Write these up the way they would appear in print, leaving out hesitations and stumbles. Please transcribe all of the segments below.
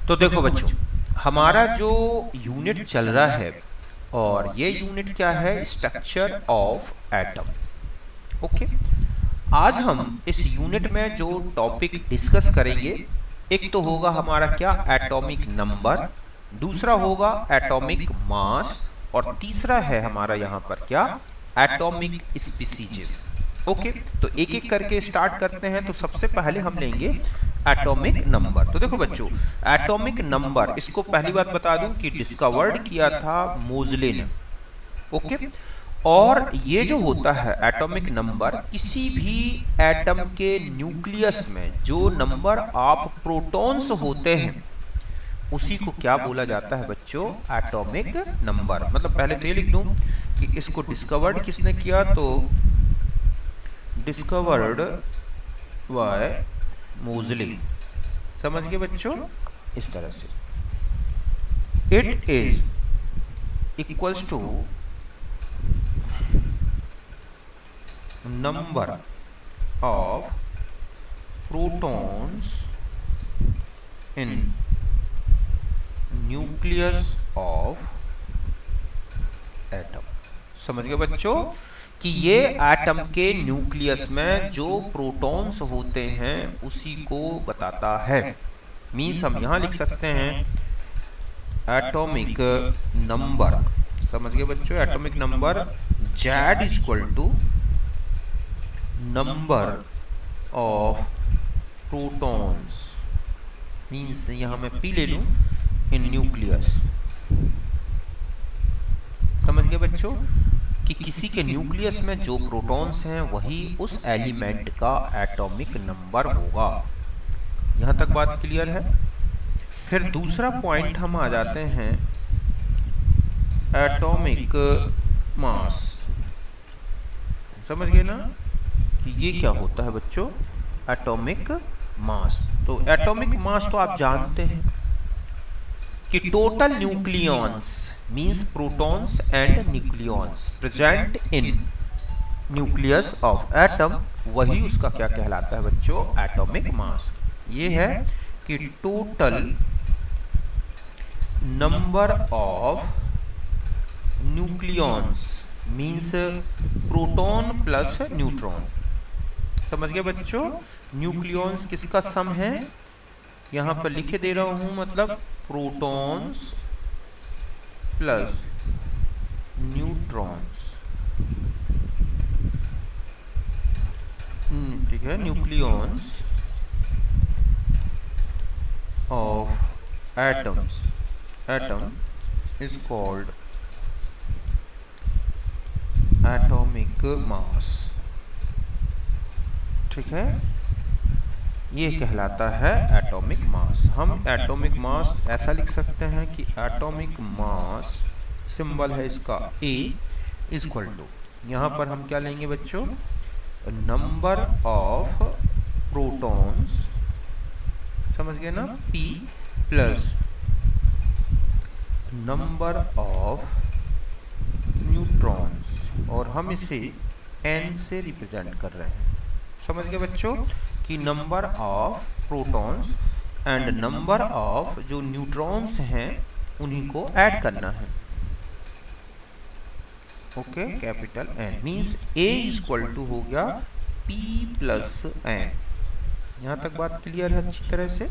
तो देखो बच्चों, हमारा जो यूनिट चल रहा है और ये यूनिट क्या है, स्ट्रक्चर ऑफ एटम। ओके, आज हम इस यूनिट में जो टॉपिक डिस्कस करेंगे, एक तो होगा हमारा क्या, एटॉमिक नंबर, दूसरा होगा एटॉमिक मास, और तीसरा है हमारा यहाँ पर क्या, एटॉमिक स्पीसीजेस। ओके, तो एक एक करके स्टार्ट करते हैं। तो सबसे पहले हम लेंगे एटॉमिक नंबर। तो देखो बच्चों, एटॉमिक नंबर, इसको पहली बात बता दूं कि डिस्कवर्ड किया था मोज़ले ने। ओके, और ये जो होता है एटॉमिक नंबर, किसी भी एटम के न्यूक्लियस में जो नंबर ऑफ प्रोटॉन्स होते हैं उसी को क्या बोला जाता है बच्चों, एटॉमिक नंबर। मतलब पहले तो ये लिख दूं कि इसको डिस्कवर्ड किसने किया, तो डिस्कवर्ड बाय मोज़ले। समझ गए बच्चों, इस तरह से it is equals to number of protons in nucleus of atom। समझ गए बच्चों कि ये एटम के न्यूक्लियस में जो प्रोटॉन्स होते हैं उसी को बताता है। मीन्स हम यहां लिख सकते हैं एटॉमिक नंबर। समझ गए बच्चों, atomic number Z is equal to number of protons, means यहां मैं P ले लूं, इन न्यूक्लियस। समझ गए बच्चों कि किसी के न्यूक्लियस में जो प्रोटॉन्स हैं वही उस एलिमेंट का एटॉमिक नंबर होगा। यहां तक बात क्लियर है। फिर दूसरा पॉइंट हम आ जाते हैं एटॉमिक मास। समझ गए ना कि ये क्या होता है बच्चों, एटॉमिक मास। तो एटॉमिक मास तो आप जानते हैं कि total nucleons means protons and nucleons present in nucleus of atom, वही उसका क्या कहलाता है बच्चों, एटॉमिक मास। ये है कि total number of nucleons means proton plus neutron. समझ गए बच्चों, न्यूक्लियॉन्स किसका सम है, यहां पर लिखे दे रहा हूं, मतलब प्रोटॉन्स प्लस न्यूट्रॉन्स। ठीक है, nucleons of atoms, atom is called atomic mass. ठीक है, ये कहलाता है एटॉमिक मास। हम एटॉमिक मास ऐसा लिख सकते हैं कि एटॉमिक मास सिंबल है इसका A इज इक्वल टू, यहाँ पर हम क्या लेंगे बच्चों, नंबर ऑफ प्रोटॉन्स, समझ गए ना, P plus number of neutrons, और हम इसे N से रिप्रेजेंट कर रहे हैं। समझ गए बच्चों कि number of protons and number of जो न्यूट्रॉन्स हैं उन्हीं को ऐड करना है। Okay, capital N means A is equal to हो गया P प्लस N। यहां तक बात क्लियर है अच्छी तरह से।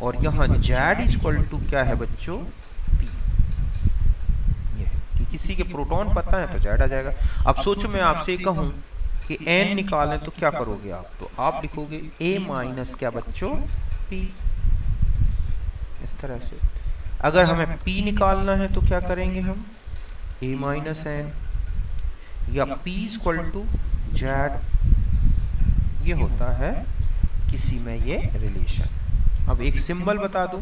और यहाँ Z इज इक्वल टू क्या है बच्चों, P। ये कि किसी के प्रोटॉन पता है तो Z आ जाएगा। अब सोचो मैं आपसे कहूं कि N निकालें तो क्या करोगे आप, तो आप लिखोगे A माइनस क्या बच्चों, P। इस तरह से अगर हमें P निकालना है तो क्या करेंगे हम, A माइनस N, या P इक्वल टू Z। ये होता है किसी में ये रिलेशन। अब एक सिंबल बता दूं,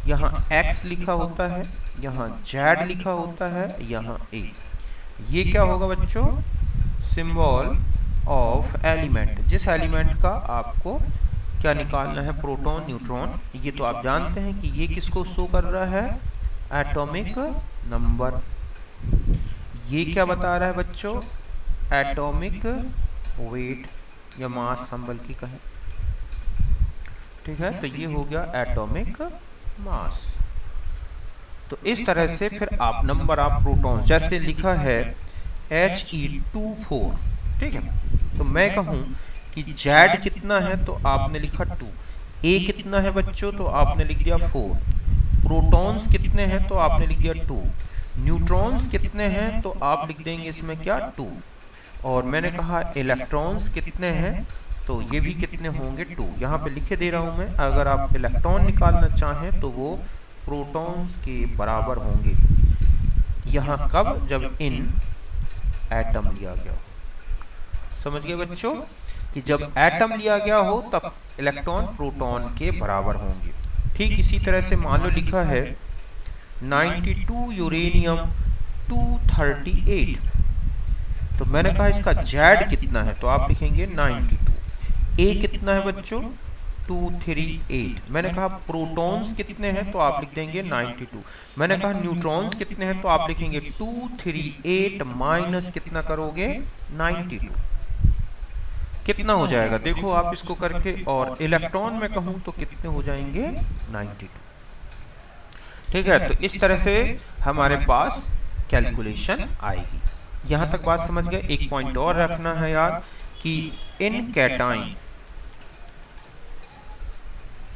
यहाँ X लिखा होता है, यहाँ Z लिखा होता है, यहाँ A। ये क्या होगा बच्चों, सिंबल ऑफ एलिमेंट, जिस एलिमेंट का आपको क्या निकालना है, प्रोटॉन न्यूट्रॉन। ये तो आप जानते हैं कि ये किसको शो कर रहा है, एटॉमिक नंबर। ये क्या बता रहा है बच्चों, एटॉमिक वेट या मास हम बल्कि कहें। ठीक है, तो ये हो गया एटॉमिक मास। तो इस तरह से फिर आप नंबर ऑफ प्रोटॉन, जैसे लिखा है He24, ठीक है, तो मैं कहूं कि जेड कितना है तो आपने लिखा 2, ए कितना है बच्चों तो आपने लिख दिया 4, प्रोटॉन्स कितने हैं तो आपने लिख दिया 2, न्यूट्रॉन्स कितने हैं तो आप लिख देंगे इसमें क्या 2, और मैंने कहा इलेक्ट्रॉन्स कितने हैं तो ये भी कितने होंगे 2। यहाँ पे लिखे दे रहा हूं मैं, अगर आप इलेक्ट्रॉन निकालना चाहें तो वो प्रोटॉन के बराबर होंगे। यहाँ कब, जब इन एटम लिया गया हो। समझ गए बच्चों कि जब एटम लिया गया हो तब इलेक्ट्रॉन प्रोटॉन के बराबर होंगे। ठीक इसी तरह से मान लो लिखा है 92 यूरेनियम 238, तो मैंने कहा इसका जेड कितना है तो आप लिखेंगे 92। ए कितना है बच्चों 238। मैंने कहा प्रोटॉन्स कितने हैं तो आप लिख देंगे 92। मैंने कहा न्यूट्रॉन्स कितने हैं तो आप लिखेंगे 238 माइनस कितना करोगे 92, कितना हो जाएगा देखो आप इसको करके, और इलेक्ट्रॉन में कहूं तो कितने हो जाएंगे 92। ठीक है, तो इस तरह से हमारे पास कैलकुलेशन आएगी। यहां तक बात समझ गए। एक पॉइंट और रखना है यार कि इन कैटाइन,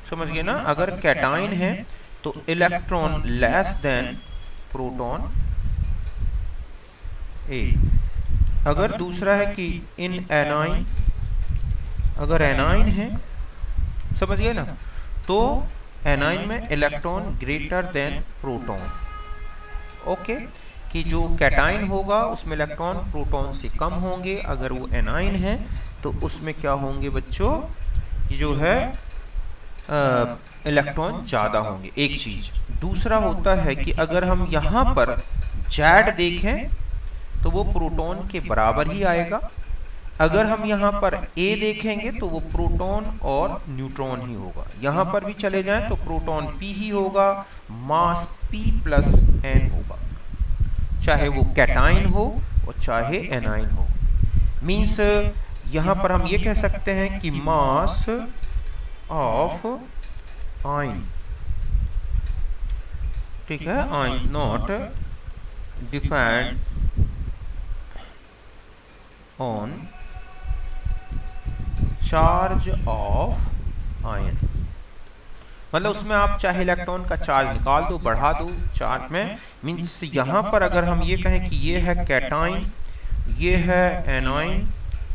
समझ गए ना, अगर कैटाइन है तो इलेक्ट्रॉन लेस देन प्रोटॉन ए। अगर दूसरा है कि इन एनाइन, अगर एनाइन है, समझ गए ना, तो एनाइन में electron greater than proton. Okay, कि जो कैटाइन होगा उसमें इलेक्ट्रॉन प्रोटॉन से कम होंगे, अगर वो एनाइन है तो उसमें क्या होंगे बच्चों, कि जो है इलेक्ट्रॉन ज़्यादा होंगे। एक चीज़ दूसरा होता है कि अगर हम यहाँ पर जेड देखें तो वो प्रोटॉन के बराबर ही आएगा, अगर हम यहाँ पर ए देखेंगे तो वो प्रोटॉन और न्यूट्रॉन ही होगा। यहाँ पर भी चले जाएं तो प्रोटॉन p ही होगा, मास p प्लस n होगा, चाहे वो कैटाइन हो और चाहे एनाइन हो। मीन्स यहाँ पर हम ये कह सकते हैं कि मास ऑफ आयन, ठीक है, ion not depend on charge of ion. मतलब उसमें आप चाहे इलेक्ट्रॉन का चार्ज निकाल दो, बढ़ा दो चार्ज में। मीन्स यहाँ पर अगर हम ये कहें कि ये है कैटाइन, ये है एनाइन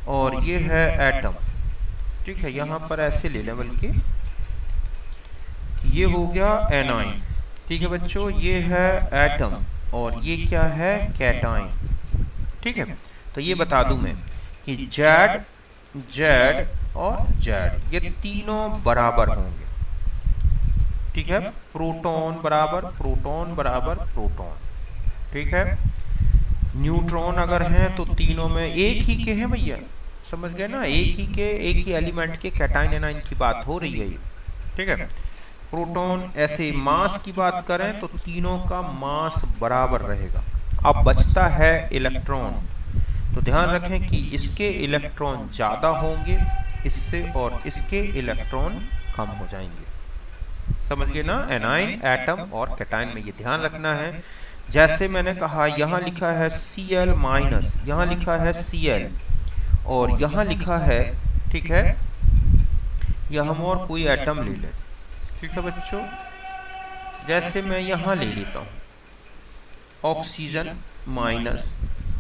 और ये है एटम, ठीक है, यहाँ पर ऐसे ले लें, बल्कि ये हो गया एनाइन, ठीक है बच्चों, ये है एटम और ये क्या है कैटाइन, ठीक है। तो ये बता दूं मैं कि जेड, जेड और जेड ये तीनों बराबर होंगे, ठीक है, प्रोटॉन बराबर प्रोटॉन बराबर प्रोटॉन, ठीक है। न्यूट्रॉन अगर हैं तो तीनों में एक ही के हैं भैया, समझ गए ना, एक ही के, एक ही एलिमेंट के कैटाइन एनाइन की बात हो रही है ये, ठीक है। प्रोटॉन ऐसे मास की बात करें तो तीनों का मास बराबर रहेगा। अब बचता है इलेक्ट्रॉन, तो ध्यान रखें कि इसके इलेक्ट्रॉन ज़्यादा होंगे इससे और इसके इलेक्ट्रॉन कम हो जाएंगे। समझ गए ना, एनाइन, एटम और कैटाइन में ये ध्यान रखना है। जैसे मैंने कहा यहाँ लिखा है Cl माइनस, यहाँ लिखा है Cl और यहाँ लिखा है, ठीक है, या हम और कोई एटम ले लें, ठीक है बच्चों। जैसे मैं यहाँ ले लेता हूँ ऑक्सीजन माइनस,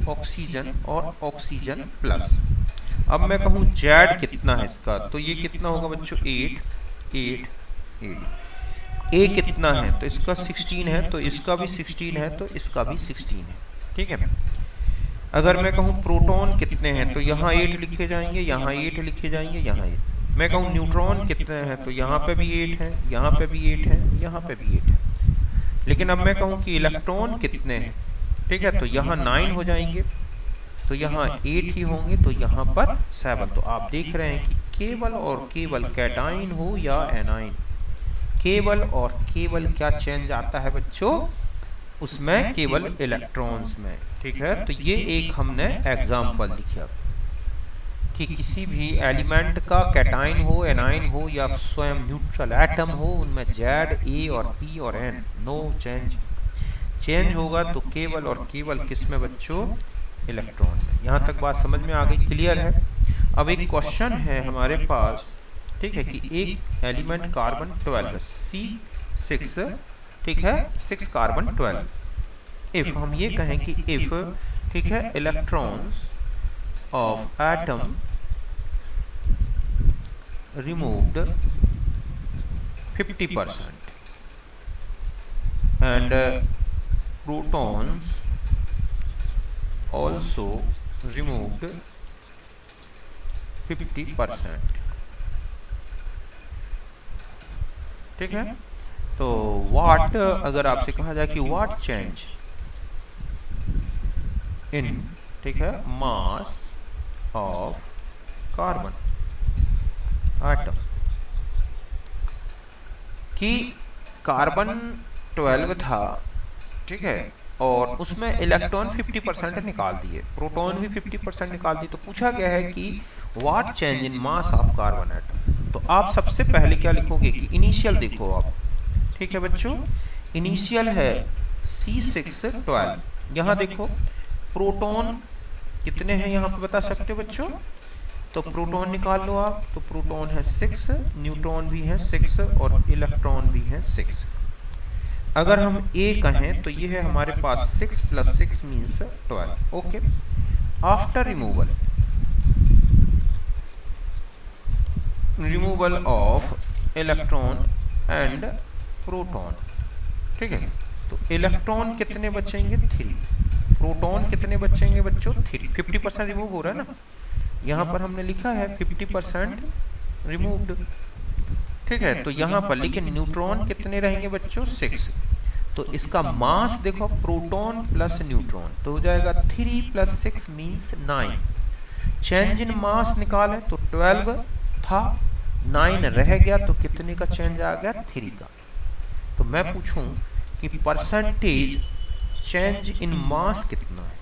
ऑक्सीजन और ऑक्सीजन प्लस। अब मैं कहूँ जेड कितना है इसका, तो ये कितना होगा बच्चों 8 8 8। ए कितना है तो इसका 16 है, तो इसका भी 16 है, तो इसका भी 16 है, ठीक है। अगर मैं कहूँ प्रोटॉन कितने हैं तो यहाँ 8 लिखे जाएंगे, यहाँ 8 लिखे जाएंगे, यहाँ 8। मैं कहूँ न्यूट्रॉन कितने हैं तो यहाँ पे भी 8 है, यहाँ पे भी 8 है, यहाँ पे भी 8 है। लेकिन अब मैं कहूँ कि इलेक्ट्रॉन कितने हैं, ठीक है, तो यहाँ 9 हो जाएंगे, तो यहाँ 8 ही होंगे, तो यहाँ पर 7। तो आप देख रहे हैं कि केवल और केवल कैटाइन हो या एनाइन, केवल और केवल क्या चेंज आता है बच्चों उसमें, केवल इलेक्ट्रॉन्स में, ठीक है। तो ये एक हमने एग्जाम्पल लिखा, कि किसी भी एलिमेंट का कैटाइन हो, एनाइन हो या स्वयं न्यूट्रल एटम हो, उनमें जेड, ए और पी और एन नो चेंज। चेंज होगा तो केवल और केवल किस में बच्चों? इलेक्ट्रॉन में। यहाँ तक बात समझ में आ गई, क्लियर है? अब एक क्वेश्चन है हमारे पास, ठीक है, कि एक एलिमेंट कार्बन 12 C6, ठीक है, 6 कार्बन 12, इफ हम ये कहें कि इफ, ठीक है, electrons of atom removed 50% and protons also removed 50%, ठीक है। तो व्हाट, अगर आपसे कहा जाए कि व्हाट चेंज इन, ठीक है, मास ऑफ कार्बन एटम, कि कार्बन 12 था, ठीक है, और उसमें इलेक्ट्रॉन 50% निकाल दिए, प्रोटॉन भी 50% निकाल दिए, तो पूछा गया है कि what change in mass of carbon atom. तो आप सबसे पहले क्या लिखोगे कि इनिशियल देखो आप, ठीक है बच्चों, इनिशियल है C612। यहाँ देखो प्रोटॉन कितने हैं यहाँ पे बता सकते हो बच्चों? तो प्रोटॉन निकाल लो आप, तो प्रोटॉन है 6, न्यूट्रॉन भी है 6 और इलेक्ट्रॉन भी है 6। अगर हम A कहें तो ये है हमारे पास 6 + 6 means 12। Okay, after removal of electron and proton, ठीक है, तो इलेक्ट्रॉन कितने बचेंगे? 3। प्रोटॉन कितने बचेंगे बच्चों? 3। 50% रिमूव हो रहा है ना, यहाँ पर हमने लिखा है 50% रिमूव्ड, ठीक है। तो यहाँ पर लेकिन न्यूट्रॉन कितने रहेंगे बच्चों? 6। तो इसका मास देखो, प्रोटॉन प्लस न्यूट्रॉन तो हो जाएगा 3 + 6 मीन्स 9। चेंज इन मास निकाले तो 12 था, 9 रह गया, तो कितने का चेंज आ गया? 3 का। तो मैं पूछूं कि परसेंटेज चेंज इन मास कितना है,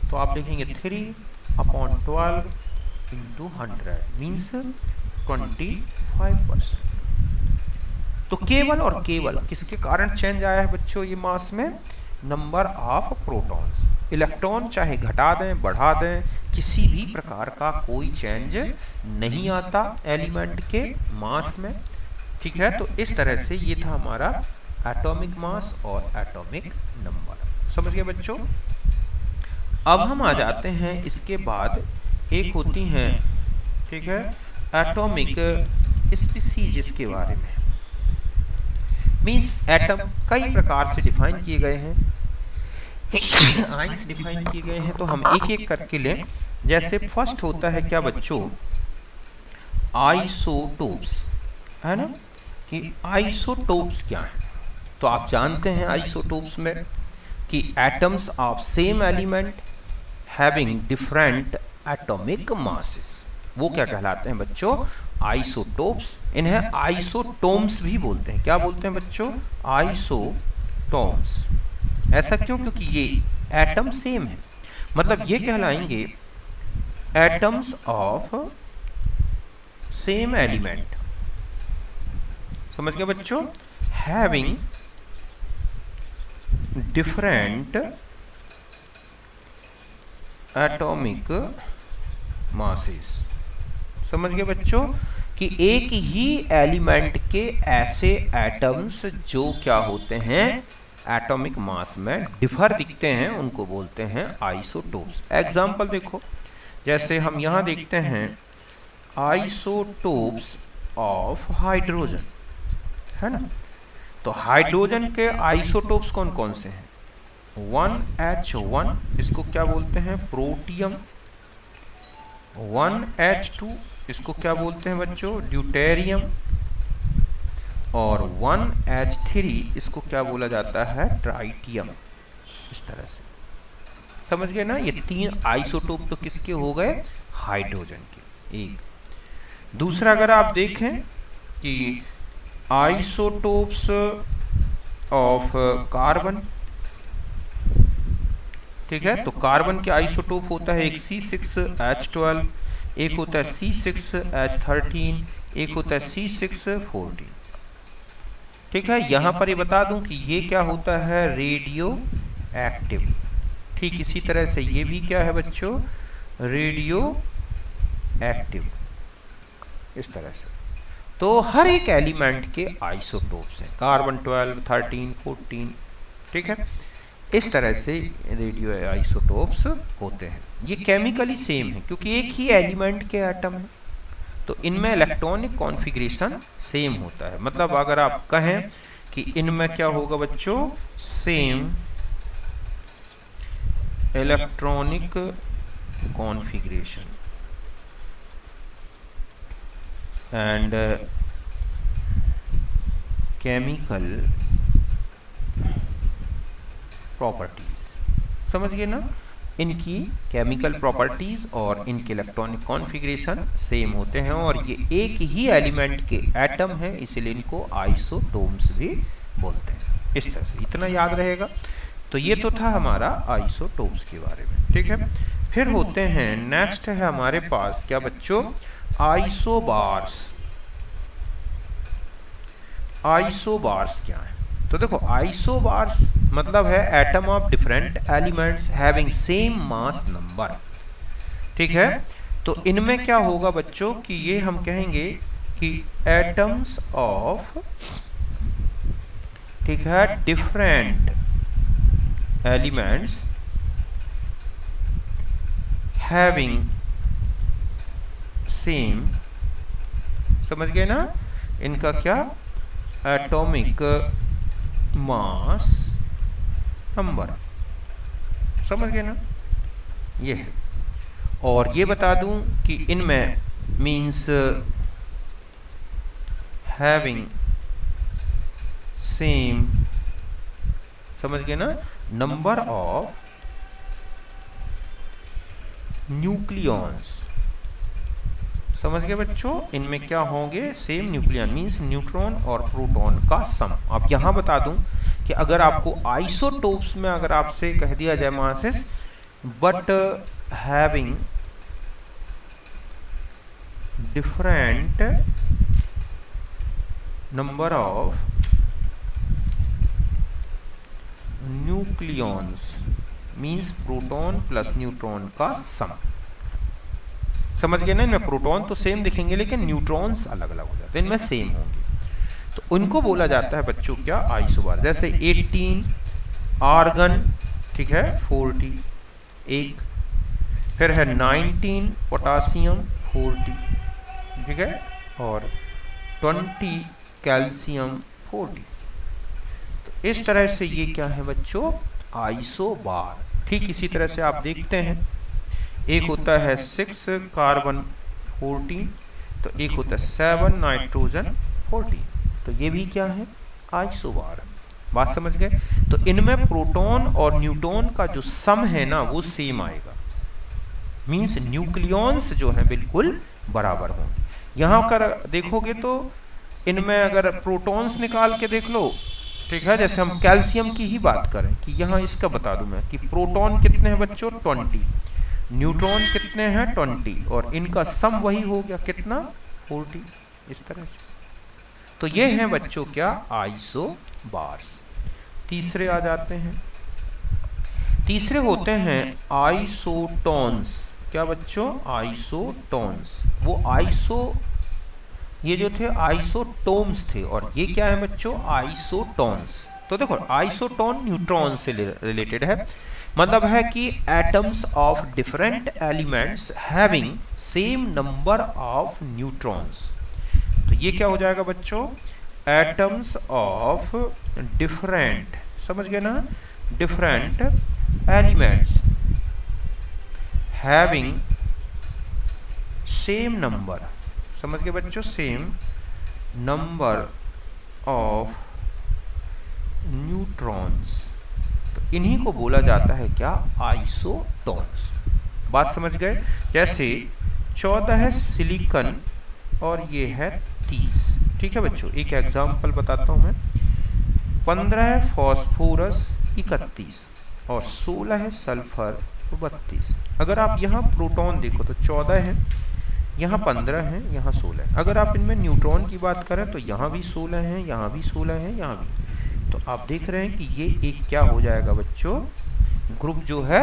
तो आप लिखेंगे 3/12 × 100 मीन्स 25%। तो केवल और केवल किसके कारण चेंज आया है बच्चों ये मास में? Number of protons. इलेक्ट्रॉन चाहे घटा दें बढ़ा दें, किसी भी प्रकार का कोई चेंज नहीं आता एलिमेंट के मास में, ठीक है। तो इस तरह से ये था हमारा एटॉमिक मास और एटॉमिक नंबर। समझ गए बच्चों? अब हम आ जाते हैं इसके बाद, एक होती हैं, ठीक है, एटॉमिक स्पीसीज के बारे में। मीन्स एटम कई प्रकार से डिफाइन किए गए हैं, आइंस डिफाइन किए गए हैं, तो हम एक एक करके लें। जैसे फर्स्ट होता है क्या बच्चों? आइसोटोप्स, है ना, कि आइसोटोप्स क्या है? तो आप जानते हैं आइसोटोप्स में कि atoms of same element having different atomic masses, वो क्या कहलाते हैं बच्चों? आइसोटोप्स। इन्हें आइसोटोम्स भी बोलते हैं। क्या बोलते हैं बच्चों? आइसोटोम्स। ऐसा क्यों? क्योंकि ये एटम सेम है, मतलब ये कहलाएंगे एटम्स ऑफ सेम एलिमेंट। समझ गए बच्चों? Having different atomic masses. समझ गए बच्चों कि एक ही एलिमेंट के ऐसे एटम्स जो क्या होते हैं, एटॉमिक मास में डिफर दिखते हैं, उनको बोलते हैं आइसोटोप्स। एग्जाम्पल देखो, जैसे हम यहाँ देखते हैं आइसोटोप्स ऑफ हाइड्रोजन, है ना। तो हाइड्रोजन के आइसोटोप्स कौन कौन से हैं? 1H1, इसको क्या बोलते हैं? प्रोटियम। 1H2, इसको क्या बोलते हैं बच्चों? ड्यूटेरियम। और 1H3, इसको क्या बोला जाता है? ट्राइटियम। इस तरह से समझ गए ना? ये 3 आइसोटोप तो किसके हो गए? हाइड्रोजन के। एक दूसरा अगर आप देखें कि आइसोटोप्स ऑफ कार्बन, ठीक है, तो कार्बन के आइसोटोप होता है एक C6H12, एक होता है C6H13, एक होता है C614। ठीक है, यहाँ पर ये बता दूं कि ये क्या होता है, रेडियो एक्टिव। ठीक इसी तरह से ये भी क्या है बच्चों, रेडियो एक्टिव, इस तरह से। तो हर एक एलिमेंट के आइसोटोप्स हैं, कार्बन 12, 13, 14। ठीक है, इस तरह से रेडियो आइसोटोप्स होते हैं। ये केमिकली सेम है क्योंकि एक ही एलिमेंट के एटम है, तो इनमें इलेक्ट्रॉनिक कॉन्फ़िगरेशन सेम होता है। मतलब अगर आप कहें कि इनमें क्या होगा बच्चों, same electronic configuration and chemical properties. समझ गए ना, इनकी केमिकल प्रॉपर्टीज और इनके इलेक्ट्रॉनिक कॉन्फ़िगरेशन सेम होते हैं, और ये एक ही एलिमेंट के एटम है, इसलिए इनको आइसोटोम्स भी बोलते हैं। इस तरह से इतना याद रहेगा। तो ये तो था हमारा आइसोटोप्स के बारे में। ठीक है, फिर होते हैं, नेक्स्ट है हमारे पास क्या बच्चों, आइसोबार्स। आइसोबार्स क्या है, तो देखो आइसोबार्स मतलब है atom of different elements having same mass number. ठीक है, तो इनमें क्या होगा बच्चों कि ये हम कहेंगे कि एटम्स ऑफ, ठीक है, डिफरेंट एलिमेंट्स हैविंग सेम, समझ गए ना, इनका क्या, एटॉमिक मास नंबर। समझ गए ना, ये है। और ये बता दूं कि इनमें मीन्स हैविंग सेम, समझ गए ना, नंबर ऑफ न्यूक्लियॉन्स। समझ गए बच्चों, इनमें क्या होंगे, सेम न्यूक्लियन मीन्स न्यूट्रॉन और प्रोटॉन का सम। अब यहां बता दूं कि अगर आपको आइसोटोप्स में अगर आपसे कह दिया जाए masses but having different number of nucleons means proton plus neutron का सम। समझ गए ना, इनमें प्रोटॉन तो सेम दिखेंगे लेकिन न्यूट्रॉन्स अलग अलग हो जाते हैं, इनमें सेम होंगे, तो उनको बोला जाता है बच्चों क्या, आइसोबार। जैसे 18 आर्गन, ठीक है, 40 एक, फिर है 19 पोटासियम 40, ठीक है, और 20 कैल्शियम 40। तो इस तरह से ये क्या है बच्चों, आइसोबार। ठीक इसी तरह से आप देखते हैं, एक होता है 6 कार्बन 14, तो एक होता है 7 नाइट्रोजन 14, तो ये भी क्या है, आइसोबार। बात समझ गए। तो इनमें प्रोटॉन और न्यूट्रॉन का जो सम है ना वो सेम आएगा, मींस न्यूक्लियॉन्स जो हैं बिल्कुल बराबर होंगे। यहाँ कर देखोगे तो इनमें अगर प्रोटॉन्स निकाल के देख लो, ठीक है, जैसे हम कैल्शियम की ही बात करें कि यहाँ इसका बता दूं मैं कि प्रोटॉन कितने हैं बच्चों, 20, न्यूट्रॉन कितने हैं 20, और इनका सम वही हो गया कितना, 40, इस तरह से। तो ये हैं बच्चों क्या, आइसोबार्स। तीसरे आ जाते हैं, तीसरे होते हैं आइसोटोन्स। क्या बच्चों, आइसोटोन्स। वो आइसो, ये जो थे आइसोटोम्स थे, और ये क्या है बच्चों, आइसोटोन्स। तो देखो आइसोटोन न्यूट्रॉन से रिलेटेड है, मतलब है कि atoms of different elements having same number of neutrons. तो ये क्या हो जाएगा बच्चों, एटम्स ऑफ डिफरेंट, समझ गए ना, different elements having same number, समझ गए बच्चों, सेम नंबर ऑफ न्यूट्रॉन्स। तो इन्हीं को बोला जाता है क्या, आइसोटोन्स। बात समझ गए। जैसे 14 है सिलिकॉन और ये है 30, ठीक है बच्चों। एक एग्जांपल बताता हूं मैं, 15 है फॉस्फोरस 31 और 16 है सल्फर 32। अगर आप यहाँ प्रोटॉन देखो तो 14 है, यहाँ 15 हैं, यहाँ 16 है। अगर आप इनमें न्यूट्रॉन की बात करें तो यहाँ भी 16 हैं, यहाँ भी 16 हैं, यहाँ भी। तो आप देख रहे हैं कि ये एक क्या हो जाएगा बच्चों, ग्रुप जो है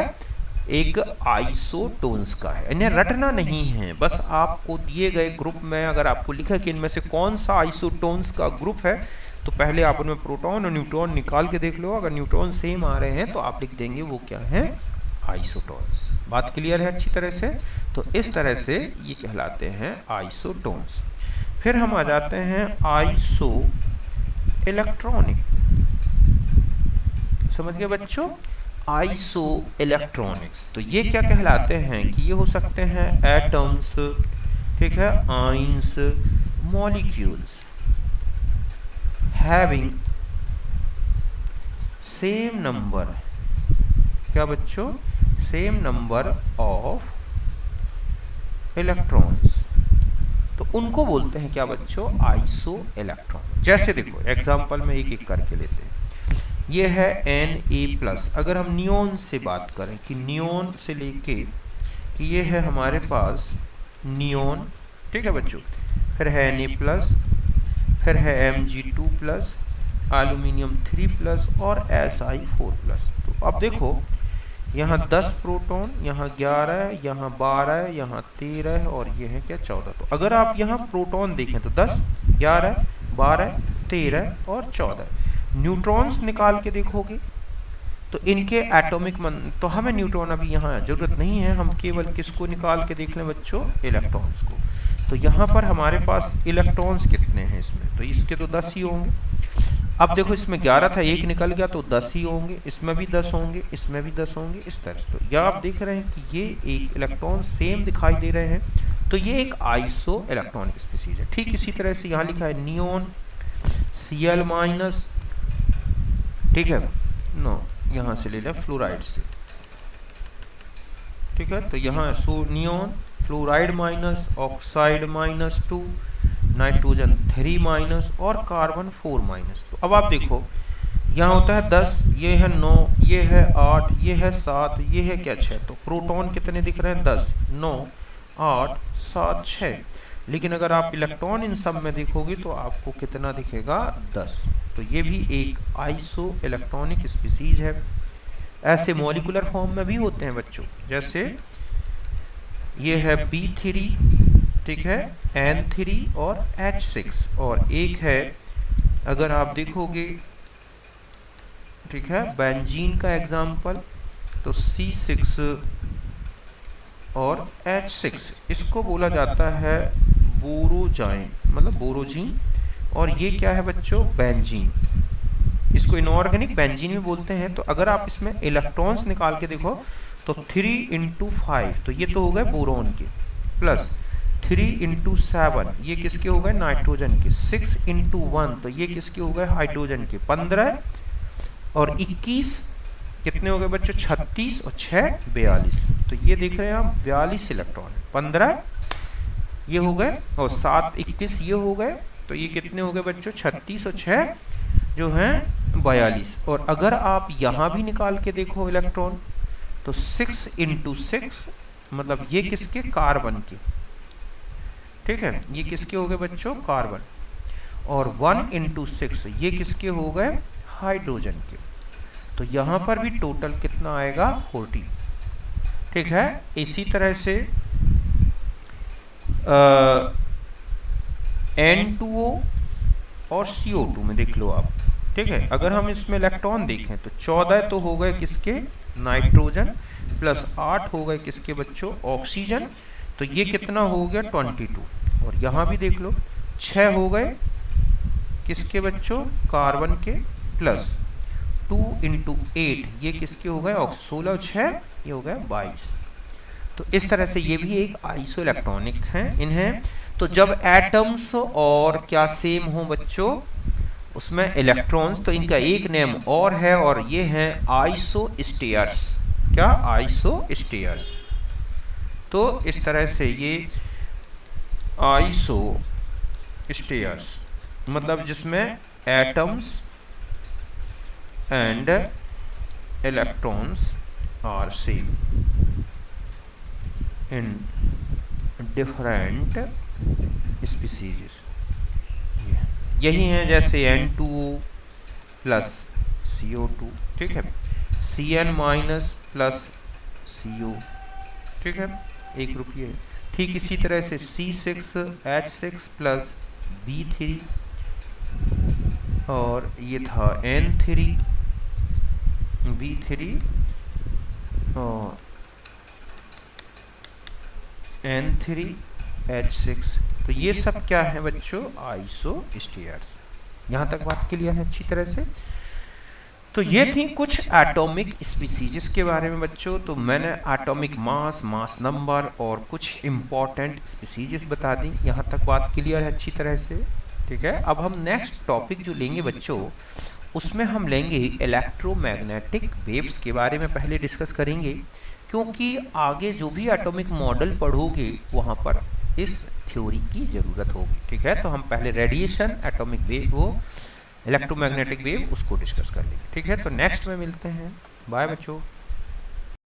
एक आइसोटोन्स का है। इन्हें रटना नहीं है, बस आपको दिए गए ग्रुप में अगर आपको लिखा कि इनमें से कौन सा आइसोटोन्स का ग्रुप है, तो पहले आप उनमें प्रोटॉन और न्यूट्रॉन निकाल के देख लो। अगर न्यूट्रॉन सेम आ रहे हैं तो आप लिख देंगे वो क्या है, आइसोटोन्स। बात क्लियर है अच्छी तरह से? तो इस तरह से ये कहलाते हैं आइसोटोन्स। फिर हम आ जाते हैं आइसो इलेक्ट्रॉनिक। समझ गए बच्चों? Iso electronics. तो ये क्या कहलाते हैं कि ये हो सकते हैं एटम्स, ठीक है, ions, molecules having same number, क्या बच्चों, सेम नंबर ऑफ इलेक्ट्रॉन्स। तो उनको बोलते हैं क्या बच्चों, आइसो इलेक्ट्रॉन। जैसे देखो एग्जांपल में एक एक करके लेते हैं। ये है Na+। अगर हम नियोन से बात करें कि नियोन से लेके कि ये है हमारे पास नियोन, ठीक है बच्चों, फिर है Na+, फिर है Mg2+, एल्यूमिनियम 3+ और Si4+। तो अब देखो यहाँ 10 प्रोटॉन, यहाँ 11 है, यहाँ 12 है, यहाँ 13 है और ये है क्या 14। तो अगर आप यहाँ प्रोटॉन देखें तो 10, 11, 12, 13 और 14। न्यूट्रॉन्स निकाल के देखोगे तो इनके एटॉमिक तो हमें न्यूट्रॉन अभी यहाँ जरूरत नहीं है, हम केवल किसको निकाल के देख लें बच्चों, इलेक्ट्रॉन्स को। तो यहाँ पर हमारे पास इलेक्ट्रॉन्स कितने हैं इसमें, तो इसके तो 10 ही होंगे। अब देखो इसमें 11 था, एक निकल गया तो 10 ही होंगे, इसमें भी 10 होंगे, इसमें भी 10 होंगे, इस तरह से। तो यह आप देख रहे हैं कि ये एक इलेक्ट्रॉन सेम दिखाई दे रहे हैं, तो ये एक आइसो इलेक्ट्रॉनिक स्पीसीज है। ठीक इसी तरह से यहाँ लिखा है नियोन Cl-, ठीक है, नो यहाँ से ले लें फ्लोराइड से, ठीक है। तो यहाँ neon fluoride minus, oxide -2, nitrogen 3- और कार्बन 4-। तो अब आप देखो यहाँ होता है 10, ये है 9, ये है 8, ये है 7, ये है क्या 6। तो प्रोटॉन कितने दिख रहे हैं, 10, 9, 8, 7, 6। लेकिन अगर आप इलेक्ट्रॉन इन सब में देखोगे तो आपको कितना दिखेगा, 10। तो ये भी एक आइसो इलेक्ट्रॉनिक स्पीसीज है। ऐसे मॉलिक्यूलर फॉर्म में भी होते हैं बच्चों, जैसे ये है B3, ठीक है, N3 और H6। और एक है अगर आप देखोगे, ठीक है, बेंजीन का एग्जाम्पल, तो C6 और H6, इसको बोला जाता है बोरोजाइन, मतलब बोरोजीन। और ये क्या है बच्चों, बेंजीन। इसको इनऑर्गेनिक बेंजीन भी बोलते हैं। तो अगर आप इसमें इलेक्ट्रॉन्स निकाल के देखो तो 3 × 5, तो ये तो हो गए बोरोन के, प्लस 3 × 7, ये किसके हो गए, नाइट्रोजन के। 6 × 1, तो ये किसके हो गए, हाइड्रोजन के। 15 और 21 कितने हो गए बच्चों, 36 और 6 42। तो ये देख रहे हैं आप 42 इलेक्ट्रॉन है। 15 ये हो गए और 7 21 ये हो गए, तो ये कितने हो गए बच्चों, 36 और 6 जो हैं 42। और अगर आप यहाँ भी निकाल के देखो इलेक्ट्रॉन, तो 6 × 6, मतलब ये किसके, कार्बन के, ठीक है, ये किसके हो गए बच्चों, कार्बन। और 1 × 6 ये किसके हो गए, हाइड्रोजन के। तो यहाँ पर भी टोटल कितना आएगा, 40, ठीक है। इसी तरह से N2O और CO2 में देख लो आप, ठीक है। अगर हम इसमें इलेक्ट्रॉन देखें तो 14 तो हो गए किसके, नाइट्रोजन, प्लस 8 हो गए किसके बच्चों, ऑक्सीजन। तो ये कितना हो गया, 22। और यहाँ भी देख लो 6 हो गए किसके बच्चों, कार्बन के, प्लस 2 × 8 ये किसके हो गए, 16 और 6 ये हो गए 22। तो इस तरह से ये भी एक आइसो इलेक्ट्रॉनिक हैं इन्हें। तो जब एटम्स और क्या सेम हो बच्चों, उसमें इलेक्ट्रॉन्स, तो इनका एक नेम और है, और ये हैं आइसोस्टेयर्स। क्या, आइसोस्टेयर्स। तो इस तरह से ये आइसोस्टेयर्स मतलब जिसमें atoms and electrons are same in different species, यही है जैसे N2O प्लस CO2, ठीक है, Cn माइनस प्लस CO, ठीक है, एक ग्रुप ये। ठीक इसी तरह से C6H6 प्लस B3, और ये था N3B3 और N3H6। तो ये सब क्या है बच्चों, आइसोस्टीयर्स। यहाँ तक बात क्लियर है अच्छी तरह से। तो ये थी कुछ एटॉमिक स्पीसीज के बारे में बच्चों। तो मैंने एटॉमिक मास, मास नंबर और कुछ इम्पॉर्टेंट स्पीसीज बता दी। यहाँ तक बात क्लियर है अच्छी तरह से, ठीक है। अब हम नेक्स्ट टॉपिक जो लेंगे बच्चों, उसमें हम लेंगे इलेक्ट्रोमैग्नेटिक वेव्स के बारे में पहले डिस्कस करेंगे, क्योंकि आगे जो भी एटॉमिक मॉडल पढ़ोगे वहाँ पर इस थ्योरी की ज़रूरत होगी, ठीक है। तो हम पहले रेडिएशन, एटॉमिक वेव, वो इलेक्ट्रोमैग्नेटिक वेव, उसको डिस्कस कर लेंगे, ठीक है। तो नेक्स्ट में मिलते हैं, बाय बच्चों।